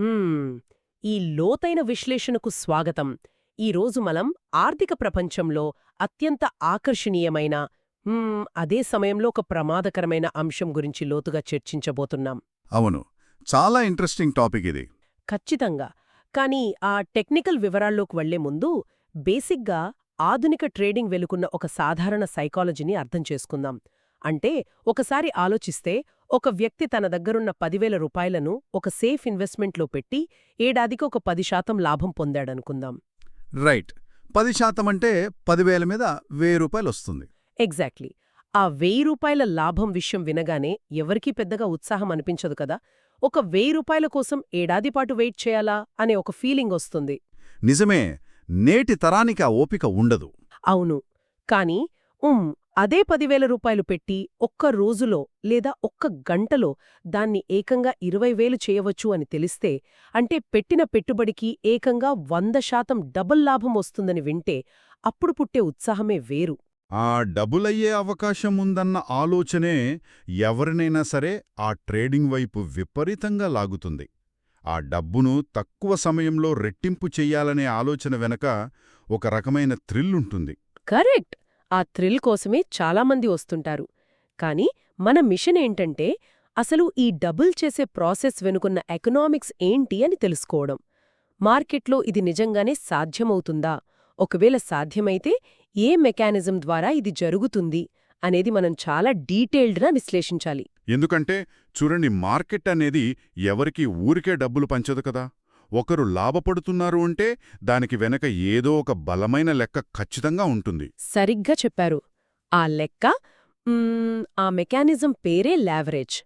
హ్మ్. ఈ లోతైన విశ్లేషణకు స్వాగతం. ఈరోజు మనం ఆర్థిక ప్రపంచంలో అత్యంత ఆకర్షణీయమైన అదే సమయంలో ఒక ప్రమాదకరమైన అంశం గురించి లోతుగా చర్చించబోతున్నాం. అవును. చాలా ఇంట్రెస్టింగ్ టాపిక్ ఇది. ఖచ్చితంగా. కానీ ఆ టెక్నికల్ వివరాల్లోకి వెళ్లే ముందు బేసిక్గా ఆధునిక ట్రేడింగ్ వెలుకున్న ఒక సాధారణ సైకాలజీని అర్థం చేసుకుందాం. అంటే ఒకసారి ఆలోచిస్తే ఒక వ్యక్తి తన దగ్గరున్న 10,000 రూపాయలను ఒక సేఫ్ ఇన్వెస్ట్మెంట్లో పెట్టి ఏడాదికి ఒక 10% లాభం పొందాడనుకుందాం. రైట్. 10% అంటే 10,000 మీద రూ. 1,000 వస్తుంది. ఎగ్జాక్ట్లీ. ఆ 1,000 రూపాయల లాభం విషయం వినగానే ఎవరికీ పెద్దగా ఉత్సాహం అనిపించదు కదా. ఒక 1,000 రూపాయల కోసం ఏడాది పాటు వెయిట్ చేయాలా అనే ఒక ఫీలింగ్ వస్తుంది. నిజమే. నేటి తరానికి ఆ ఓపిక ఉండదు. అవును. కానీ అదే 10,000 రూపాయలు పెట్టి ఒక్క రోజులో లేదా ఒక్క గంటలో దాన్ని ఏకంగా 20,000 చేయవచ్చు అని తెలిస్తే, అంటే పెట్టిన పెట్టుబడికి ఏకంగా 100% డబుల్ లాభం వస్తుందని వింటే అప్పుడు పుట్టే ఉత్సాహమే వేరు. ఆ డబులయ్యే అవకాశం ఉందన్న ఆలోచనే ఎవరినైనా సరే ఆ ట్రేడింగ్ వైపు విపరీతంగా లాగుతుంది. ఆ డబ్బును తక్కువ సమయంలో రెట్టింపు చెయ్యాలనే ఆలోచన వెనక ఒక రకమైన థ్రిల్లుంటుంది. కరెక్ట్. ఆ థ్రిల్ కోసమే చాలామంది వస్తుంటారు. కానీ మన మిషన్ ఏంటంటే అసలు ఈ డబుల్ చేసే ప్రాసెస్ వెనుకున్న ఎకనామిక్స్ ఏంటి అని తెలుసుకోవడం. మార్కెట్లో ఇది నిజంగానే సాధ్యమవుతుందా? ఒకవేళ సాధ్యమైతే ఏ మెకానిజం ద్వారా ఇది జరుగుతుంది అనేది మనం చాలా డీటెయిల్డ్గా విశ్లేషించాలి. ఎందుకంటే చూడండి, మార్కెట్ అనేది ఎవరికీ ఊరికే డబ్బులు పంచదు కదా. ఒకరు లాభపడుతున్నారు అంటే దానికి వెనక ఏదో ఒక బలమైన లెక్క ఖచ్చితంగా ఉంటుంది. సరిగ్గా చెప్పారు. ఆ లెక్క ఆ మెకానిజం పేరే లావరేజ్.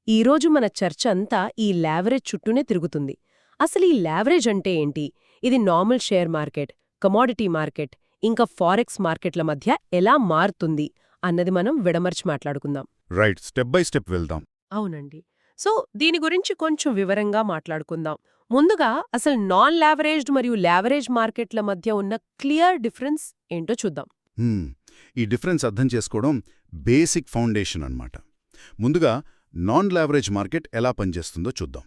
ఈరోజు మన చర్చ అంతా ఈ లావరేజ్ చుట్టూనే తిరుగుతుంది. అసలు ఈ లావరేజ్ అంటే ఏంటి? ఇది normal share market, commodity market, ఇంకా ఫారెక్స్ మార్కెట్ల మధ్య ఎలా మారుతుంది అన్నది మనం విడమర్చి మాట్లాడుకుందాం. రైట్. స్టెప్ బై స్టెప్ వెళ్దాం. అవునండి. సో దీని గురించి కొంచెం వివరంగా మాట్లాడుకుందాం. ముందుగా అసలు నాన్ లావరేజ్డ్ మరియు లావరేజ్ మార్కెట్ల మధ్య ఉన్న క్లియర్ డిఫరెన్స్ ఏంటో చూద్దాం. హ్మ్. ఈ డిఫరెన్స్ అర్థం చేసుకోవడం బేసిక్ ఫౌండేషన్ అన్నమాట. ముందుగా నాన్ లావరేజ్ మార్కెట్ ఎలా పనిచేస్తుందో చూద్దాం.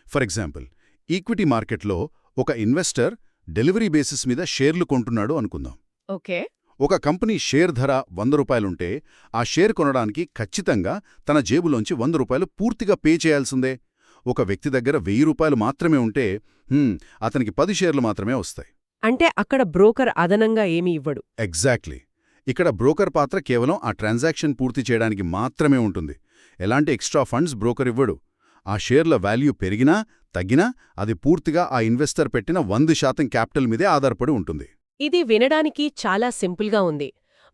ఫర్ ఎగ్జాంపుల్, ఈక్విటీ మార్కెట్లో ఒక ఇన్వెస్టర్ డెలివరీ బేసిస్ మీద షేర్లు కొంటున్నాడు అనుకుందాం. ఓకే. ఒక కంపెనీ షేర్ ధర 100 రూపాయలుంటే ఆ షేర్ కొనడానికి ఖచ్చితంగా తన జేబులోంచి 100 రూపాయలు పూర్తిగా పే చేయాల్సిందే. ఒక వ్యక్తి దగ్గర 1000 రూపాయలు మాత్రమే ఉంటే అతనికి 10 షేర్లు మాత్రమే వస్తాయి. అంటే అక్కడ బ్రోకర్ అదనంగా ఏమీ ఇవ్వడు. ఎగ్జాక్ట్లీ. ఇక్కడ బ్రోకర్ పాత్ర కేవలం ఆ ట్రాన్సాక్షన్ పూర్తి చేయడానికి మాత్రమే ఉంటుంది. ఎలాంటి ఎక్స్ట్రా ఫండ్స్ బ్రోకర్ ఇవ్వడు. ఆ షేర్ల వాల్యూ పెరిగినా తగ్గినా అది పూర్తిగా ఆ ఇన్వెస్టర్ పెట్టిన 100% క్యాపిటల్ మీదే ఆధారపడి ఉంటుంది. ఇది వినడానికి చాలా సింపుల్గా ఉంది.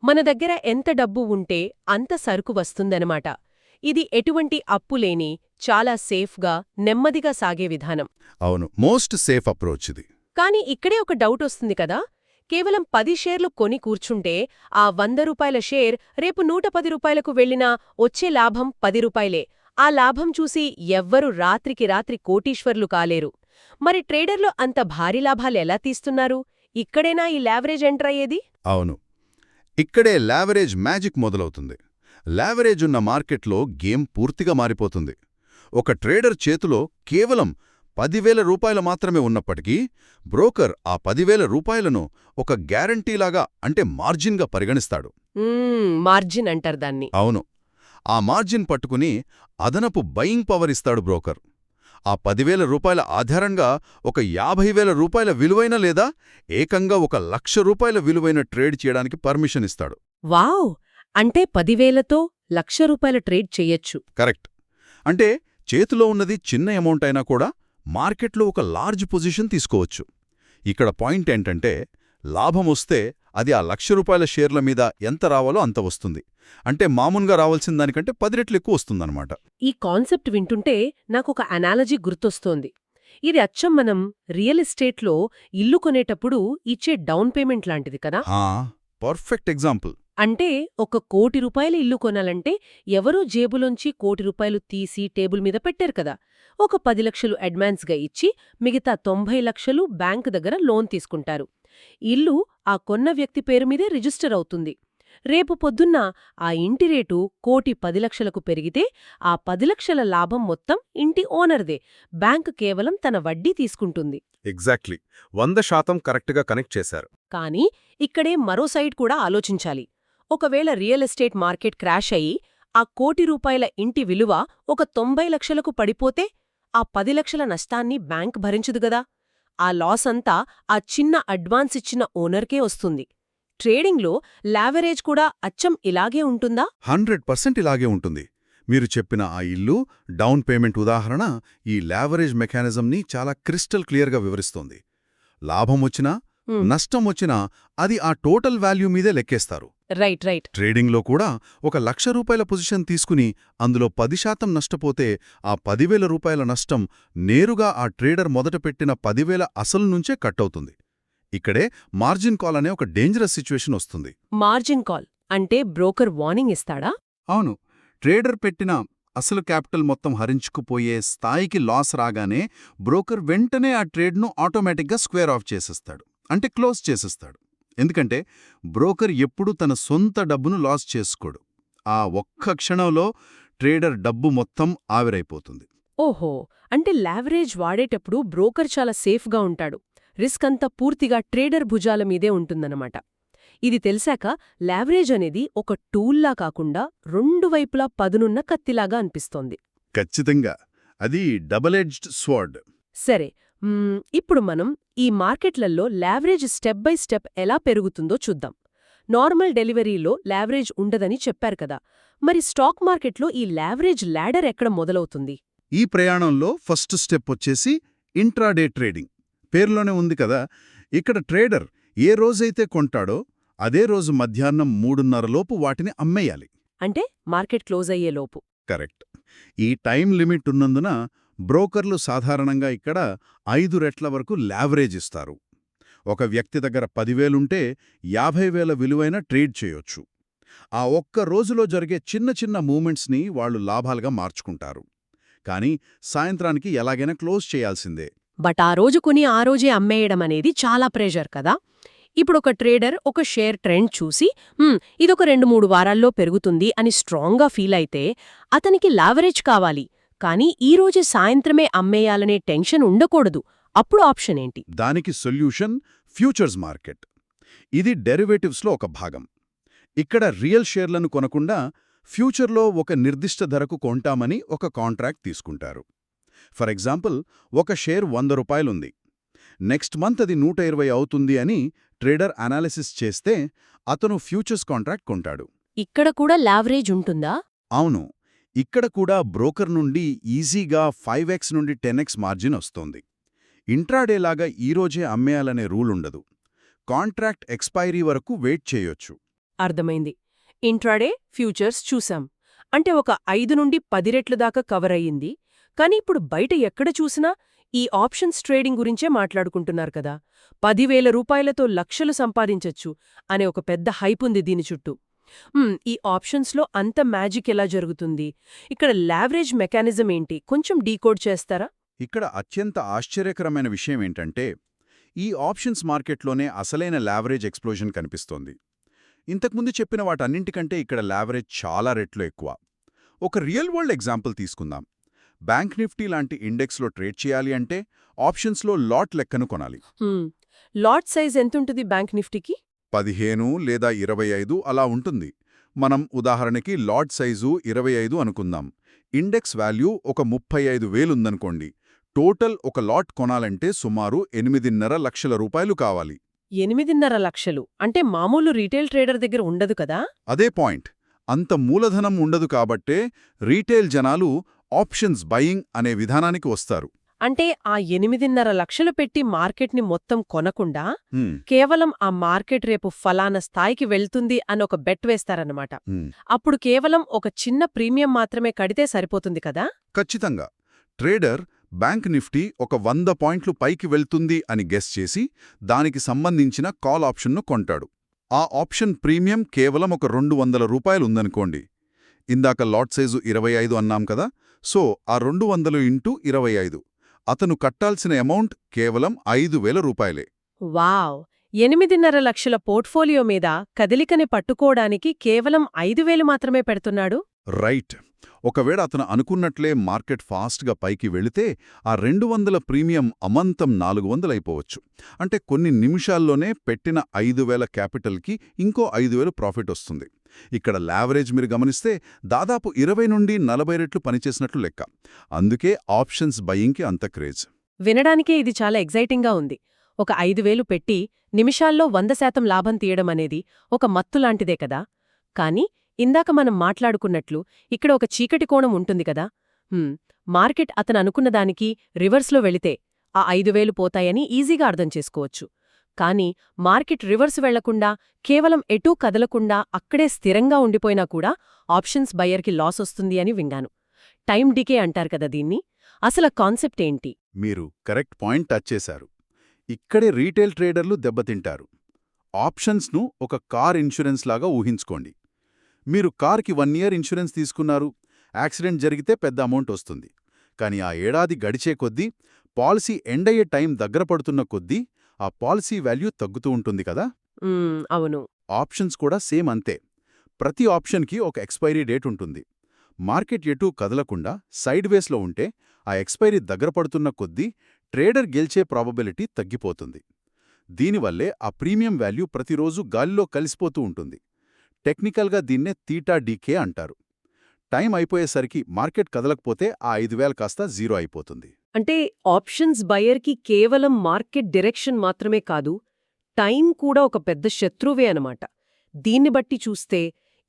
మన దగ్గర ఎంత డబ్బు ఉంటే అంత సరుకు వస్తుందనమాట. ఇది ఎటువంటి అప్పు లేని, చాలా సేఫ్గా, నెమ్మదిగా సాగే విధానం. అవును, మోస్ట్ సేఫ్ అప్రోచ్ ఇది. కానీ ఇక్కడే ఒక డౌట్ వస్తుంది కదా. కేవలం 10 షేర్లు కొని కూర్చుంటే ఆ 100 రూపాయల షేర్ రేపు 110 రూపాయలకు వెళ్లినా వచ్చే లాభం 10 రూపాయలే. ఆ లాభం చూసి ఎవ్వరూ రాత్రికి రాత్రి కోటీశ్వర్లు కాలేరు. మరి ట్రేడర్లు అంత భారీ లాభాలెలా తీస్తున్నారు? ఇక్కడేనా ఈ లావరేజ్ ఎంటర్ అయ్యేది? అవును, ఇక్కడే లావరేజ్ మ్యాజిక్ మొదలవుతుంది. లావరేజ్ ఉన్న మార్కెట్లో గేమ్ పూర్తిగా మారిపోతుంది. ఒక ట్రేడర్ చేతిలో కేవలం 10,000 రూపాయలు మాత్రమే ఉన్నప్పటికీ బ్రోకర్ ఆ 10,000 రూపాయలను ఒక గ్యారంటీలాగా, అంటే మార్జిన్గా పరిగణిస్తాడు. మార్జిన్ అంటారు దాన్ని. అవును, ఆ మార్జిన్ పట్టుకుని అదనపు బయింగ్ పవర్ ఇస్తాడు బ్రోకర్. ఆ 10,000 రూపాయల ఆధారంగా ఒక 50,000 రూపాయల విలువైన లేదా ఏకంగా 1,00,000 రూపాయల విలువైన ట్రేడ్ చేయడానికి పర్మిషన్ ఇస్తాడు. వావ్! అంటే 10,000తో 1,00,000 రూపాయల ట్రేడ్ చెయ్యొచ్చు. కరెక్ట్. అంటే చేతిలో ఉన్నది చిన్న అమౌంట్ అయినా కూడా మార్కెట్లో ఒక లార్జ్ పొజిషన్ తీసుకోవచ్చు. ఇక్కడ పాయింట్ ఏంటంటే, లాభమొస్తే అది ఆ 1,00,000 రూపాయల షేర్ల మీద ఎంత రావాలో అంత వస్తుంది. అంటే మామూలుగా రావాల్సిన దానికంటే 10 రెట్లు ఎక్కువ వస్తుందన్నమాట. ఈ కాన్సెప్ట్ వింటుంటే నాకొక అనాలజీ గుర్తొస్తోంది. ఇది అచ్చం మనం రియల్ ఎస్టేట్లో ఇల్లు కొనేటప్పుడు ఇచ్చే డౌన్ పేమెంట్ లాంటిది కదా. Perfect example. అంటే ఒక 1,00,00,000 రూపాయల ఇల్లు కొనాలంటే ఎవరో జేబులోంచి 1,00,00,000 రూపాయలు తీసి టేబుల్ మీద పెట్టారు కదా. ఒక 10 లక్షలు అడ్వాన్స్గా ఇచ్చి మిగతా 90 లక్షలు బ్యాంకు దగ్గర లోన్ తీసుకుంటారు. ఇల్లు ఆ కొన్న వ్యక్తి పేరు మీదే రిజిస్టర్ అవుతుంది. రేపు పొద్దున్న ఆ ఇంటి రేటు 1,10,00,000కు పెరిగితే ఆ 10 లక్షల లాభం మొత్తం ఇంటి ఓనర్దే. బ్యాంక్ కేవలం తన వడ్డీ తీసుకుంటుంది. ఎగ్జాక్ట్లీ 100% కరెక్ట్గా కనెక్ట్ చేశారు. కానీ ఇక్కడే మరో సైడ్ కూడా ఆలోచించాలి. ఒకవేళ రియల్ ఎస్టేట్ మార్కెట్ క్రాష్ అయ్యి ఆ ₹1,00,00,000 ఇంటి విలువ ఒక 90 లక్షలకు పడిపోతే ఆ 10 లక్షల నష్టాన్ని బ్యాంక్ భరించదు గదా. ఆ లాస్ అంతా ఆ చిన్న అడ్వాన్స్ ఇచ్చిన ఓనర్కే వస్తుంది. ట్రేడింగ్లో లావరేజ్ కూడా అచ్చం ఇలాగే ఉంటుందా? 100% ఇలాగే ఉంటుంది. మీరు చెప్పిన ఆ ఇల్లు డౌన్ పేమెంట్ ఉదాహరణ ఈ లావరేజ్ మెకానిజంని చాలా క్రిస్టల్ క్లియర్గా వివరిస్తోంది. లాభం వచ్చినా నష్టం వచ్చినా అది ఆ టోటల్ వాల్యూ మీదే లెక్కేస్తారు. రైట్. ట్రేడింగ్లో కూడా ఒక ₹1,00,000 పొజిషన్ తీసుకుని అందులో 10% నష్టపోతే ఆ ₹10,000 నష్టం నేరుగా ఆ ట్రేడర్ మొదట పెట్టిన 10,000 అసలు నుంచే కట్ అవుతుంది. ఇక్కడే మార్జిన్ కాల్ అనే ఒక డేంజరస్ సిచ్యువేషన్ వస్తుంది. మార్జిన్ కాల్ అంటే బ్రోకర్ వార్నింగ్ ఇస్తాడా? అవును, ట్రేడర్ పెట్టిన అసలు క్యాపిటల్ మొత్తం హరించుకుపోయే స్థాయికి లాస్ రాగానే బ్రోకర్ వెంటనే ఆ ట్రేడ్ను ఆటోమేటిక్గా స్క్వేర్ ఆఫ్ చేసేస్తాడు, అంటే క్లోజ్ చేసేస్తాడు. ఎందుకంటే బ్రోకర్ ఎప్పుడూ తన సొంత డబ్బును లాస్ చేసుకోడు. ఆ ఒక్క క్షణంలో ట్రేడర్ డబ్బు మొత్తం ఆవిరైపోతుంది. ఓహో, అంటే లావరేజ్ వాడేటప్పుడు బ్రోకర్ చాలా సేఫ్గా ఉంటాడు. రిస్క్ అంతా పూర్తిగా ట్రేడర్ భుజాల మీదే ఉంటుందన్నమాట. ఇది తెలిసాక లావరేజ్ అనేది ఒక టూల్లా కాకుండా రెండు వైపులా పదునున్న కత్తిలాగా అనిపిస్తోంది. ఖచ్చితంగా అది డబుల్ ఎడ్జ్డ్ స్వర్డ్. సరే, ఇప్పుడు మనం ఈ మార్కెట్లలో లావరేజ్ స్టెప్ బై స్టెప్ ఎలా పెరుగుతుందో చూద్దాం. నార్మల్ డెలివరీలో లావరేజ్ ఉండదని చెప్పారు కదా, మరి స్టాక్ మార్కెట్లో ఈ లావరేజ్ ల్యాడర్ ఎక్కడ మొదలవుతుంది? ఈ ప్రయాణంలో ఫస్ట్ స్టెప్ వచ్చేసి ఇంట్రాడే ట్రేడింగ్. పేరులోనే ఉంది కదా. ఇక్కడ ట్రేడర్ ఏ రోజైతే కొంటాడో అదే రోజు మధ్యాహ్నం 3:30 లోపు వాటిని అమ్మేయాలి. అంటే మార్కెట్ క్లోజ్ అయ్యేలోపు. కరెక్ట్. ఈ టైం లిమిట్ ఉన్నందున బ్రోకర్లు సాధారణంగా ఇక్కడ 5 రెట్ల వరకు లావరేజ్ ఇస్తారు. ఒక వ్యక్తి దగ్గర 10,000 ఉంటే 50,000 విలువైన ట్రేడ్ చేయొచ్చు. ఆ ఒక్క రోజులో జరిగే చిన్న చిన్న మూమెంట్స్ని వాళ్ళు లాభాలుగా మార్చుకుంటారు. కానీ సాయంత్రానికి ఎలాగైనా క్లోజ్ చేయాల్సిందే. బట్ ఆ రోజు కొని ఆ రోజే అమ్మేయడం అనేది చాలా ప్రెషర్ కదా. ఇప్పుడు ఒక ట్రేడర్ ఒక షేర్ ట్రెండ్ చూసి ఇదొక 2-3 వారాల్లో పెరుగుతుంది అని స్ట్రాంగ్గా ఫీల్ అయితే అతనికి లావరేజ్ కావాలి, కానీ ఈ రోజే సాయంత్రమే అమ్మేయాలనే టెన్షన్ ఉండకూడదు. అప్పుడు ఆప్షన్ ఏంటి? దానికి సొల్యూషన్ ఫ్యూచర్స్ మార్కెట్. ఇది డెరివేటివ్స్లో ఒక భాగం. ఇక్కడ రియల్ షేర్లను కొనకుండా ఫ్యూచర్లో ఒక నిర్దిష్ట ధరకు కొంటామని ఒక కాంట్రాక్ట్ తీసుకుంటారు. ఫర్ ఎగ్జాంపుల్, ఒక షేర్ ₹100 ఉంది. నెక్స్ట్ మంత్ అది 120 అవుతుంది అని ట్రేడర్ అనాలిసిస్ చేస్తే అతను ఫ్యూచర్స్ కాంట్రాక్ట్ కొంటాడు. ఇక్కడ కూడా లావరేజ్ ఉంటుందా? అవును, ఇక్కడ కూడా బ్రోకర్ నుండి ఈజీగా 5x నుండి 10x మార్జిన్ వస్తోంది. ఇంట్రాడేలాగా ఈరోజే అమ్మేయాలనే రూల్ ఉండదు. కాంట్రాక్ట్ ఎక్స్పైరీ వరకు వెయిట్ చేయొచ్చు. అర్థమైంది. ఇంట్రాడే ఫ్యూచర్స్ చూసాం, అంటే ఒక 5 నుండి 10 రెట్ల దాకా కవర్ అయ్యింది. కానీ ఇప్పుడు బయట ఎక్కడ చూసినా ఈ ఆప్షన్స్ ట్రేడింగ్ గురించే మాట్లాడుకుంటున్నారు కదా. 10,000 రూపాయలతో లక్షలు సంపాదించొచ్చు అనే ఒక పెద్ద హైప్ ఉంది దీని చుట్టూ. ఈ ఆప్షన్స్లో అంత మ్యాజిక్ ఎలా జరుగుతుంది? ఇక్కడ లావరేజ్ మెకానిజం ఏంటి? కొంచెం డీకోడ్ చేస్తారా? ఇక్కడ అత్యంత ఆశ్చర్యకరమైన విషయం ఏంటంటే, ఈ ఆప్షన్స్ మార్కెట్లోనే అసలైన లావరేజ్ ఎక్స్ప్లోజన్ కనిపిస్తోంది. ఇంతకుముందు చెప్పిన వాటన్నింటికంటే ఇక్కడ లావరేజ్ చాలా రెట్లు ఎక్కువ. ఒక రియల్ వరల్డ్ ఎగ్జాంపుల్ తీసుకుందాం. బ్యాంక్ నిఫ్టీ లాంటి ఇండెక్స్లో ట్రేడ్ చేయాలి అంటే ఆప్షన్స్లో లాట్ లెక్కను కొనాలి. లాట్ సైజ్ ఎంతుంటుంది బ్యాంక్ నిఫ్టీకి? 15 లేదా 25 అలా ఉంటుంది. మనం ఉదాహరణకి లాట్ సైజు 25 అనుకుందాం. ఇండెక్స్ వాల్యూ ఒక 35,000 ఉందనుకోండి. టోటల్ ఒక లాట్ కొనాలంటే సుమారు 8.5 లక్షల రూపాయలు కావాలి. 8.5 లక్షలు అంటే మామూలు రీటైల్ ట్రేడర్ దగ్గర ఉండదు కదా. అదే పాయింట్. అంత మూలధనం ఉండదు కాబట్టే రీటైల్ జనాలు ఆప్షన్స్ బయింగ్ అనే విధానానికి వస్తారు. అంటే ఆ 8.5 లక్షలు పెట్టి మార్కెట్ని మొత్తం కొనకుండా కేవలం ఆ మార్కెట్ రేపు ఫలానా స్థాయికి వెళ్తుంది అని ఒక బెట్ వేస్తారన్నమాట. అప్పుడు కేవలం ఒక చిన్న ప్రీమియం మాత్రమే కడితే సరిపోతుంది కదా. ఖచ్చితంగా. ట్రేడర్ బ్యాంక్ నిఫ్టీ ఒక 100 పాయింట్లు పైకి వెళ్తుంది అని గెస్ చేసి దానికి సంబంధించిన కాల్ ఆప్షన్ను కొంటాడు. ఆ ఆప్షన్ ప్రీమియం కేవలం ఒక 200 రూపాయలు ఉందనుకోండి. ఇందాక లాట్ సైజు 25 అన్నాం కదా. సో ఆ 200 ఇంటూ 25 అతను కట్టాల్సిన అమౌంట్ కేవలం 5,000 రూపాయలే. వావ్! 8.5 లక్షల పోర్ట్ఫోలియో మీద కదలికని పట్టుకోవడానికి కేవలం 5,000 మాత్రమే పెడుతున్నాడు. రైట్. ఒకవేళ అతను అనుకున్నట్లే మార్కెట్ ఫాస్ట్గా పైకి వెళితే ఆ 200 ప్రీమియం అమంతం 400 అయిపోవచ్చు. అంటే కొన్ని నిమిషాల్లోనే పెట్టిన 5,000 క్యాపిటల్కి ఇంకో 5,000 ప్రాఫిట్ వస్తుంది. ఇక్కడ లావరేజ్ మీరు గమనిస్తే దాదాపు 20 నుండి 40 రెట్లు పనిచేసినట్లు లెక్క. అందుకే ఆప్షన్స్ బయింగ్కి అంత క్రేజ్. వినడానికే ఇది చాలా ఎగ్జైటింగ్గా ఉంది. ఒక 5,000 పెట్టి నిమిషాల్లో 100% లాభం తీయడమనేది ఒక మత్తులాంటిదే కదా. కానీ ఇందాక మనం మాట్లాడుకున్నట్లు ఇక్కడ ఒక చీకటి కోణం ఉంటుంది కదా. మార్కెట్ అతను అనుకున్న దానికి రివర్స్లో వెళితే ఆ 5,000 పోతాయని ఈజీగా అర్థం చేసుకోవచ్చు. కానీ మార్కెట్ రివర్స్ వెళ్లకుండా కేవలం ఎటూ కదలకుండా అక్కడే స్థిరంగా ఉండిపోయినా కూడా ఆప్షన్స్ బయ్యర్కి లాస్ వస్తుంది అని విన్నాను. టైం డికే అంటారు కదా దీన్ని. అసలు కాన్సెప్ట్ ఏంటి? మీరు కరెక్ట్ పాయింట్ టచ్ చేశారు. ఇక్కడే రీటైల్ ట్రేడర్లు దెబ్బతింటారు. ఆప్షన్స్ను ఒక కార్ ఇన్సూరెన్స్ లాగా ఊహించుకోండి. మీరు కార్కి 1 ఇయర్ ఇన్సూరెన్స్ తీసుకున్నారు. యాక్సిడెంట్ జరిగితే పెద్ద అమౌంట్ వస్తుంది. కానీ ఆ ఏడాది గడిచే కొద్దీ, పాలసీ ఎండ్ అయ్యే టైం దగ్గర పడుతున్న కొద్దీ ఆ పాలసీ వాల్యూ తగ్గుతూ ఉంటుంది కదా. అవును. ఆప్షన్స్ కూడా సేమ్ అంతే. ప్రతి ఆప్షన్కి ఒక ఎక్స్పైరీ డేట్ ఉంటుంది. మార్కెట్ ఎటూ కదలకుండా సైడ్ వేస్లో ఉంటే ఆ ఎక్స్పైరీ దగ్గర పడుతున్న కొద్దీ ట్రేడర్ గెలిచే ప్రాబబిలిటీ తగ్గిపోతుంది. దీనివల్లే ఆ ప్రీమియం వాల్యూ ప్రతిరోజు గాలిలో కలిసిపోతూ ఉంటుంది. టెక్నికల్గా దీన్నే థీటా డీకే అంటారు. టైం అయిపోయేసరికి మార్కెట్ కదలకపోతే ఆ 5,000 కాస్త 0 అయిపోతుంది. అంటే ఆప్షన్స్ బయర్కి కేవలం మార్కెట్ డైరెక్షన్ మాత్రమే కాదు, టైం కూడా ఒక పెద్ద శత్రువే అనమాట. దీన్ని బట్టి చూస్తే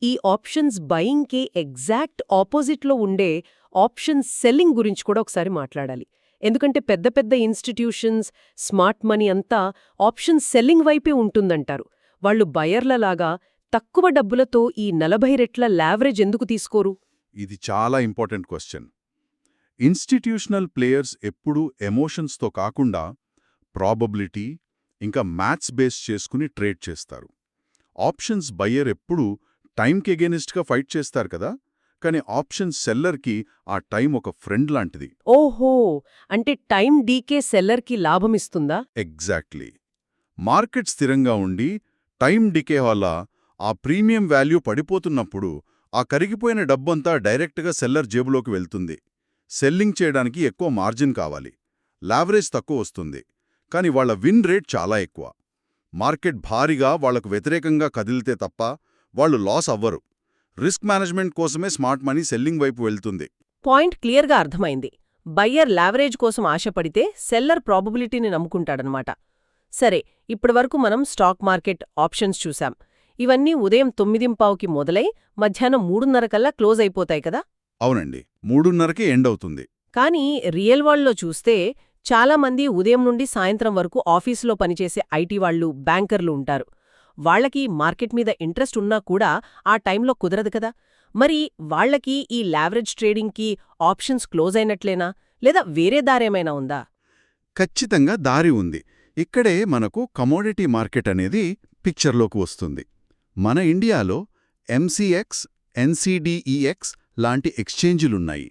ఈ ఆప్షన్స్ బయింగ్కి ఎగ్జాక్ట్ ఆపోజిట్లో ఉండే ఆప్షన్స్ సెల్లింగ్ గురించి కూడా ఒకసారి మాట్లాడాలి. ఎందుకంటే పెద్ద పెద్ద ఇన్స్టిట్యూషన్స్, స్మార్ట్ మనీ అంతా ఆప్షన్స్ సెల్లింగ్ వైపే ఉంటుందంటారు. వాళ్ళు బయర్లలాగా తక్కువ డబ్బులతో ఈ 40 రెట్ల లావరేజ్ ఎందుకు తీసుకోరు? ఇది చాలా ఇంపార్టెంట్ క్వశ్చన్. ఇన్స్టిట్యూషనల్ ప్లేయర్స్ ఎప్పుడూ ఎమోషన్స్తో కాకుండా ప్రాబబిలిటీ ఇంకా మ్యాథ్స్ బేస్ చేసుకుని ట్రేడ్ చేస్తారు. ఆప్షన్స్ బయ్యర్ ఎప్పుడూ టైంకి ఎగెనిస్ట్గా ఫైట్ చేస్తారు కదా. కానీ ఆప్షన్స్ సెల్లర్కి ఆ టైం ఒక ఫ్రెండ్ లాంటిది. ఓహో, అంటే టైం డీకే సెల్లర్కి లాభమిస్తుందా? ఎగ్జాక్ట్లీ. మార్కెట్ స్థిరంగా ఉండి టైం డికే వల్ల ఆ ప్రీమియం వాల్యూ పడిపోతున్నప్పుడు ఆ కరిగిపోయిన డబ్బంతా డైరెక్ట్గా సెల్లర్ జేబులోకి వెళ్తుంది. సెల్లింగ్ చేయడానికి ఎక్కువ మార్జిన్ కావాలి, లావరేజ్ తక్కువ వస్తుంది. కానీ వాళ్ల విన్ రేట్ చాలా ఎక్కువ. మార్కెట్ భారీగా వాళ్లకు వ్యతిరేకంగా కదిలితే తప్ప వాళ్లు లాస్ అవ్వరు. రిస్క్ మేనేజ్మెంట్ కోసమే స్మార్ట్ మనీ సెల్లింగ్ వైపు వెళ్తుంది. పాయింట్ క్లియర్గా అర్థమైంది. బయ్యర్ లావరేజ్ కోసం ఆశపడితే సెల్లర్ ప్రాబబిలిటీని నమ్ముకుంటాడనమాట. సరే, ఇప్పటివరకు మనం స్టాక్ మార్కెట్ ఆప్షన్స్ చూశాం. ఇవన్నీ ఉదయం 9:15కి మొదలై మధ్యాహ్నం 3:30 కల్లా క్లోజ్ అయిపోతాయి కదా. అవునండి, 3:30కి ఎండ్ అవుతుంది. కానీ రియల్ వరల్డ్లో చూస్తే చాలామంది ఉదయం నుండి సాయంత్రం వరకు ఆఫీసులో పనిచేసే ఐటీ వాళ్ళు, బ్యాంకర్లు ఉంటారు. వాళ్లకి మార్కెట్ మీద ఇంట్రెస్ట్ ఉన్నా కూడా ఆ టైంలో కుదరదు కదా. మరి వాళ్లకి ఈ లావరేజ్ ట్రేడింగ్కి ఆప్షన్స్ క్లోజ్ అయినట్లేనా, లేదా వేరే దారేమైనా ఉందా? ఖచ్చితంగా దారి ఉంది. ఇక్కడే మనకు కమోడిటీ మార్కెట్ అనేది పిక్చర్లోకి వస్తుంది. మన ఇండియాలో ఎంసీఎక్స్, ఎన్సీడీఈఎక్స్ లాంటి ఎక్స్చేంజీలున్నాయి.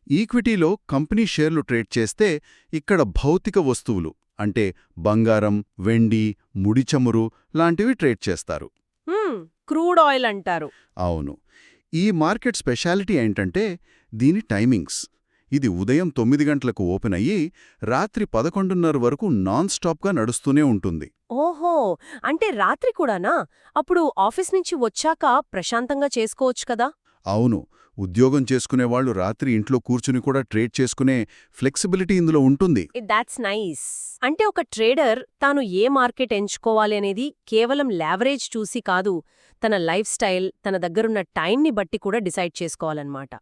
ఈక్విటీలో కంపెనీ షేర్లు ట్రేడ్ చేస్తే ఇక్కడ భౌతిక వస్తువులు అంటే బంగారం, వెండి, ముడి చమురు లాంటివి ట్రేడ్ చేస్తారు. క్రూడ్ ఆయిల్ అంటారు. అవును. ఈ మార్కెట్ స్పెషాలిటీ ఏంటంటే దీని టైమింగ్స్. ఇది ఉదయం 9 గంటలకు ఓపెన్ అయ్యి రాత్రి 11:30 వరకు నాన్ స్టాప్గా నడుస్తూనే ఉంటుంది. ఓహో, అంటే రాత్రి కూడానా? అప్పుడు ఆఫీస్ నుంచి వచ్చాక ప్రశాంతంగా చేసుకోవచ్చు కదా. అవును, ఉద్యోగం చేసుకునేవాళ్లు రాత్రి ఇంట్లో కూర్చుని కూడా ట్రేడ్ చేసుకునే ఫ్లెక్సిబిలిటీ ఇందులో ఉంటుంది. That's nice. అంటే ఒక ట్రేడర్ తాను ఏ మార్కెట్ ఎంచుకోవాలి అనేది కేవలం లావరేజ్ చూసి కాదు, తన లైఫ్ స్టైల్, తన దగ్గరున్న టైంని బట్టి కూడా డిసైడ్ చేసుకోవాలన్నమాట.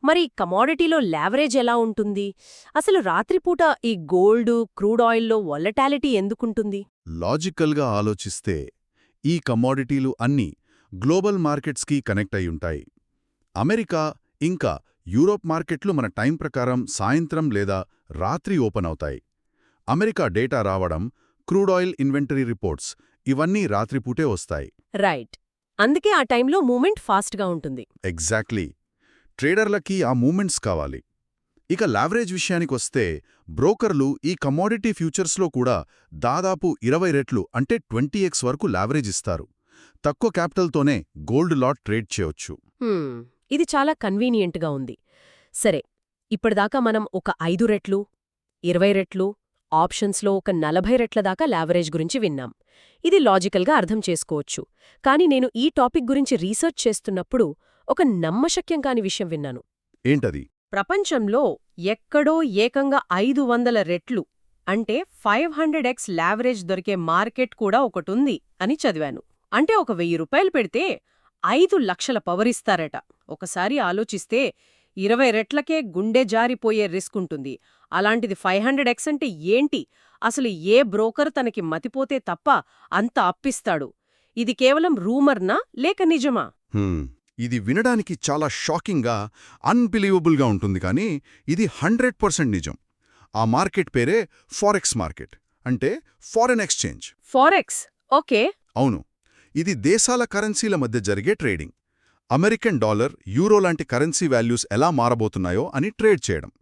మరి కమోడిటీలో లావరేజ్ ఎలా ఉంటుంది? అసలు రాత్రిపూట ఈ గోల్డ్, క్రూడ్ ఆయిల్లో వొలటాలిటీ ఎందుకుంటుంది? లాజికల్గా ఆలోచిస్తే ఈ కమోడిటీలు అన్నీ గ్లోబల్ మార్కెట్స్కి కనెక్ట్ అయ్యుంటాయి. అమెరికా ఇంకా యూరోప్ మార్కెట్లు మన టైం ప్రకారం సాయంత్రం లేదా రాత్రి ఓపెన్ అవుతాయి. అమెరికా డేటా రావడం, క్రూడ్ ఆయిల్ ఇన్వెంటరీ రిపోర్ట్స్ ఇవన్నీ రాత్రిపూటే వస్తాయి. రైట్. అందుకే ఆ టైంలో మూమెంట్ ఫాస్ట్గా ఉంటుంది. ఎగ్జాక్ట్లీ. ట్రేడర్లకి ఆ మూమెంట్స్ కావాలి. ఇక లావరేజ్ విషయానికొస్తే బ్రోకర్లు ఈ కమోడిటీ ఫ్యూచర్స్లో కూడా దాదాపు 20 రెట్లు అంటే 20x వరకు లావరేజ్ ఇస్తారు. తక్కువ క్యాపిటల్తోనే గోల్డ్ లాట్ ట్రేడ్ చేయొచ్చు. ఇది చాలా కన్వీనియంట్గా ఉంది. సరే, ఇప్పటిదాకా మనం ఒక 5 రెట్లు, 20 రెట్లు, ఆప్షన్స్లో ఒక 40 రెట్ల దాకా లావరేజ్ గురించి విన్నాం. ఇది లాజికల్గా అర్థం చేసుకోవచ్చు. కానీ నేను ఈ టాపిక్ గురించి రీసెర్చ్ చేస్తున్నప్పుడు ఒక నమ్మశక్యం కాని విషయం విన్నాను. ఏంటది? ప్రపంచంలో ఎక్కడో ఏకంగా 500 రెట్లు అంటే 500x లావరేజ్ దొరికే మార్కెట్ కూడా ఒకటుంది అని చదివాను. అంటే ఒక 1000 రూపాయలు పెడితే 5 లక్షల పవర్ ఇస్తారట. ఒకసారి ఆలోచిస్తే 20 రెట్లకే గుండె జారిపోయే రిస్క్ ఉంటుంది. అలాంటిది 500x అంటే ఏంటి? అసలు ఏ బ్రోకర్ తనకి మతిపోతే తప్ప అంత అప్పిస్తాడు? ఇది కేవలం రూమర్నా లేక నిజమా? ఇది వినడానికి చాలా షాకింగ్గా, అన్బిలీవబుల్గా ఉంటుంది, కానీ ఇది 100% నిజం. ఆ మార్కెట్ పేరే ఫారెక్స్ మార్కెట్, అంటే ఫారెన్ ఎక్స్చేంజ్. Forex, okay. అవును, ఇది దేశాల కరెన్సీల మధ్య జరిగే ట్రేడింగ్. అమెరికన్ డాలర్, యూరో లాంటి కరెన్సీ వాల్యూస్ ఎలా మారబోతున్నాయో అని ట్రేడ్ చేయడం.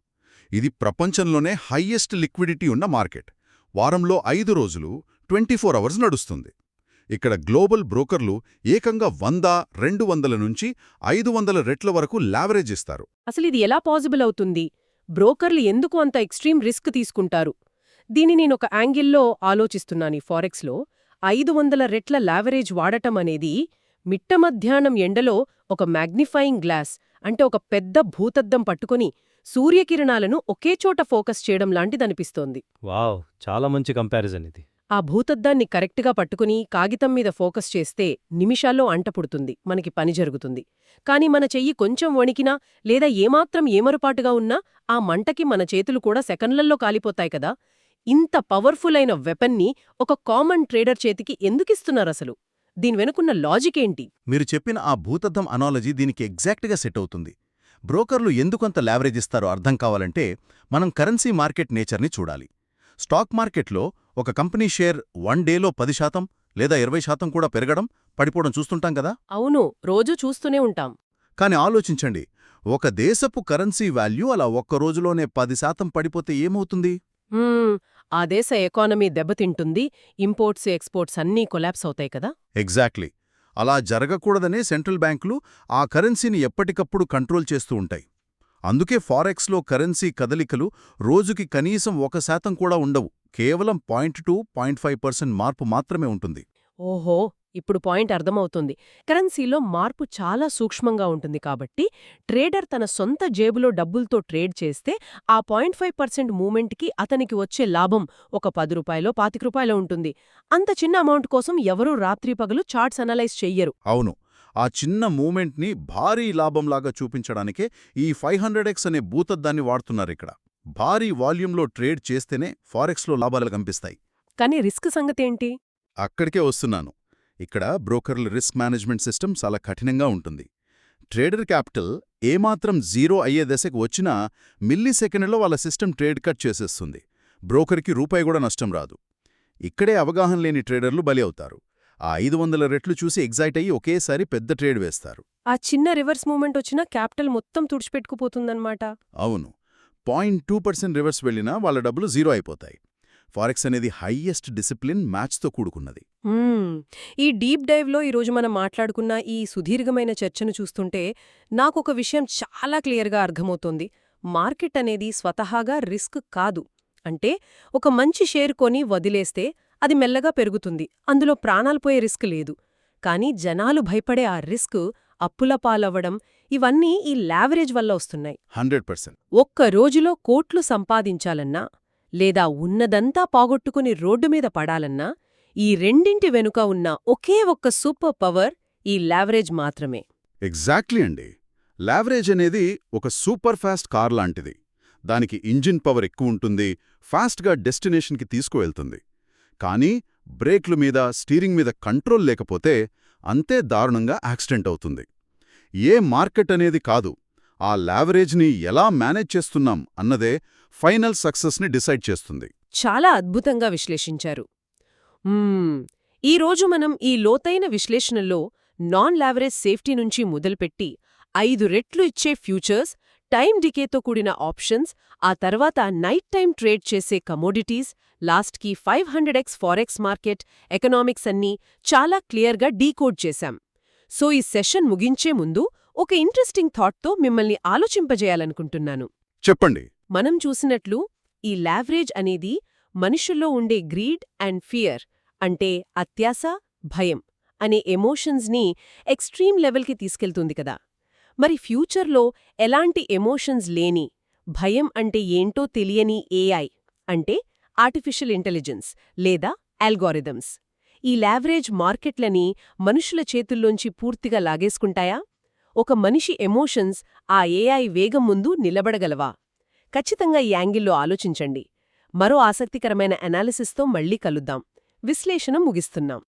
ఇది ప్రపంచంలోనే హయ్యెస్ట్ లిక్విడిటీ ఉన్న మార్కెట్. వారంలో 5 రోజులు 24 అవర్స్ నడుస్తుంది. ఇక్కడ గ్లోబల్ బ్రోకర్లు ఏకంగా 100-200 నుంచి 500 రెట్ల వరకు లావరేజ్ ఇస్తారు. అసలిది ఎలా పాజిబుల్ అవుతుంది? బ్రోకర్లు ఎందుకు అంత ఎక్స్ట్రీమ్ రిస్క్ తీసుకుంటారు? దీని నేనొక యాంగిల్లో ఆలోచిస్తున్నాను. ఈ ఫారెక్స్లో 500 రెట్ల లావరేజ్ వాడటం అనేది మిట్ట మధ్యాహ్నం ఎండలో ఒక మ్యాగ్నిఫైయింగ్ గ్లాస్ అంటే ఒక పెద్ద భూతద్దం పట్టుకుని సూర్యకిరణాలను ఒకేచోట ఫోకస్ చేయడం లాంటిదనిపిస్తోంది. వావ్, చాలా మంచి కంపారిజన్ ఇది. ఆ భూతద్దాన్ని కరెక్ట్గా పట్టుకుని కాగితం మీద ఫోకస్ చేస్తే నిమిషాల్లో అంటపుడుతుంది, మనకి పని జరుగుతుంది. కాని మన చెయ్యి కొంచెం వణికినా లేదా ఏమాత్రం ఏమరుపాటుగా ఉన్నా ఆ మంటకి మన చేతులు కూడా సెకన్లల్లో కాలిపోతాయి కదా. ఇంత పవర్ఫుల్ అయిన వెపన్ని ఒక కామన్ ట్రేడర్ చేతికి ఎందుకిస్తున్నారసలు? దీని వెనుకున్న లాజికేంటి? మీరు చెప్పిన ఆ భూతద్దం అనాలజీ దీనికి ఎగ్జాక్ట్గా సెట్ అవుతుంది. బ్రోకర్లు ఎందుకంత లావరేజ్ ఇస్తారో అర్థం కావాలంటే మనం కరెన్సీ మార్కెట్ నేచర్ని చూడాలి. స్టాక్ మార్కెట్లో ఒక కంపెనీ షేర్ 1 డేలో 10% లేదా 20% కూడా పెరగడం, పడిపోవడం చూస్తుంటాం కదా. అవును, రోజూ చూస్తూనే ఉంటాం. కాని ఆలోచించండి, ఒక దేశపు కరెన్సీ వాల్యూ అలా ఒక్క రోజులోనే 10% పడిపోతే ఏమవుతుంది? ఆ దేశ ఎకానమీ దెబ్బతింటుంది, ఇంపోర్ట్స్ ఎక్స్పోర్ట్స్ అన్నీ కొలాప్స్ అవుతాయి కదా. ఎగ్జాక్ట్లీ. అలా జరగకూడదనే సెంట్రల్ బ్యాంకులు ఆ కరెన్సీని ఎప్పటికప్పుడు కంట్రోల్ చేస్తూ ఉంటాయి. అందుకే ఫారెక్స్లో కరెన్సీ కదలికలు రోజుకి కనీసం 1% కూడా ఉండవు. కేవలం 0.2-0.5% మార్పు మాత్రమే ఉంటుంది. ఓహో, ఇప్పుడు పాయింట్ అర్థమవుతుంది. కరెన్సీలో మార్పు చాలా సూక్ష్మంగా ఉంటుంది కాబట్టి ట్రేడర్ తన సొంత జేబులో డబ్బులతో ట్రేడ్ చేస్తే ఆ 0.5% మూమెంట్కి అతనికి వచ్చే లాభం ఒక 10 రూపాయలో 25 రూపాయలో ఉంటుంది. అంత చిన్న అమౌంట్ కోసం ఎవరూ రాత్రిపగలు చార్ట్స్ అనలైజ్ చెయ్యరు. అవును, ఆ చిన్న మూమెంట్ని భారీ లాభంలాగా చూపించడానికే ఈ 500x అనే భూతద్దాన్ని వాడుతున్నారిక్కడ. భారీ వాల్యూంలో ట్రేడ్ చేస్తేనే ఫారెక్స్లో లాభాలు కనిపిస్తాయి. కానీ రిస్క్ సంగతేంటి? అక్కడికే వస్తున్నాను. ఇక్కడ బ్రోకర్ల రిస్క్ మేనేజ్మెంట్ సిస్టమ్ చాలా కఠినంగా ఉంటుంది. ట్రేడర్ క్యాపిటల్ ఏమాత్రం జీరో అయ్యే దశకు వచ్చినా మిల్లీసెకండ్లో వాళ్ళ సిస్టమ్ ట్రేడ్ కట్ చేసేస్తుంది. బ్రోకర్కి రూపాయి కూడా నష్టం రాదు. ఇక్కడే అవగాహన లేని ట్రేడర్లు బలి అవుతారు. ఆ 500 రెట్లు చూసి ఎగ్జైట్ అయ్యి ఒకేసారి పెద్ద ట్రేడ్ వేస్తారు. ఆ చిన్న రివర్స్ మూమెంట్ వచ్చినా క్యాపిటల్ మొత్తం తుడిచిపెట్టుకుపోతుందన్నమాట. అవును, 0.2% రివర్స్ వెళ్ళినా వాళ్ళ డబ్బులు జీరో అయిపోతాయి. ఫారెక్స్ అనేది హైయెస్ట్ డిసిప్లిన్ మ్యాచ్తో కూడుకున్నది. ఈ డీప్ డైవ్లో ఈరోజు మనం మాట్లాడుకున్న ఈ సుదీర్ఘమైన చర్చను చూస్తుంటే నాకొక విషయం చాలా క్లియర్గా అర్థమవుతోంది. మార్కెట్ అనేది స్వతహాగా రిస్క్ కాదు. అంటే ఒక మంచి షేర్ కొని వదిలేస్తే అది మెల్లగా పెరుగుతుంది, అందులో ప్రాణాలు పోయే రిస్క్ లేదు. కానీ జనాలు భయపడే ఆ రిస్క్, అప్పుల పాలవ్వడం, ఇవన్నీ ఈ లావరేజ్ వల్ల వస్తున్నాయి. 100%. ఒక్క రోజులో కోట్లు సంపాదించాలన్నా లేదా ఉన్నదంతా పోగొట్టుకుని రోడ్డు మీద పడాలన్నా ఈ రెండింటి వెనుక ఉన్న ఒకే ఒక్క సూపర్ పవర్ ఈ లావరేజ్ మాత్రమే. ఎగ్జాక్ట్లీ అండి. లావరేజ్ అనేది ఒక సూపర్ ఫాస్ట్ కార్ లాంటిది. దానికి ఇంజిన్ పవర్ ఎక్కువుంటుంది, ఫాస్ట్గా డెస్టినేషన్కి తీసుకువెళ్తుంది. కానీ బ్రేక్లు మీద, స్టీరింగ్ మీద కంట్రోల్ లేకపోతే అంతే దారుణంగా యాక్సిడెంట్ అవుతుంది. ఏ మార్కెట్ అనేది కాదు, ఆ లావరేజ్ని ఎలా మేనేజ్ చేస్తున్నాం అన్నదే ఫైనల్ సక్సెస్ని డిసైడ్ చేస్తుంది. చాలా అద్భుతంగా విశ్లేషించారు. ఈరోజు మనం ఈ లోతైన విశ్లేషణలో నాన్ లావరేజ్ సేఫ్టీ నుంచి మొదలుపెట్టి 5 రెట్లు ఇచ్చే ఫ్యూచర్స్, టైం డికేతో కూడిన ఆప్షన్స్, ఆ తర్వాత నైట్ టైం ట్రేడ్ చేసే కమోడిటీస్, లాస్ట్కి 500x ఫారెక్స్ మార్కెట్ ఎకనామిక్స్ అన్నీ చాలా క్లియర్గా డీకోడ్ చేశాం. సో ఈ సెషన్ ముగించే ముందు ఒక ఇంట్రెస్టింగ్ థాట్తో మిమ్మల్ని ఆలోచింపజేయాలనుకుంటున్నాను. చెప్పండి. మనం చూసినట్లు ఈ లావరేజ్ అనేది మనుషుల్లో ఉండే గ్రీడ్ అండ్ ఫియర్, అంటే అత్యాశ, భయం అనే ఎమోషన్స్ని ఎక్స్ట్రీమ్ లెవెల్కి తీసుకెళ్తుంది కదా. మరి ఫ్యూచర్లో ఎలాంటి ఎమోషన్స్ లేని, భయం అంటే ఏంటో తెలియని ఏఐ, అంటే ఆర్టిఫిషియల్ ఇంటెలిజెన్స్ లేదా అల్గోరిథమ్స్, ఈ లావరేజ్ మార్కెట్లని మనుషుల చేతుల్లోంచి పూర్తిగా లాగేసుకుంటాయా? ఒక మనిషి ఎమోషన్స్ ఆ ఏఐ వేగం ముందు నిలబడగలవా? ఖచ్చితంగా ఈ యాంగిల్లో ఆలోచించండి. మరో ఆసక్తికరమైన అనాలిసిస్తో మళ్ళీ కలుద్దాం. విశ్లేషణ ముగిస్తున్నాం.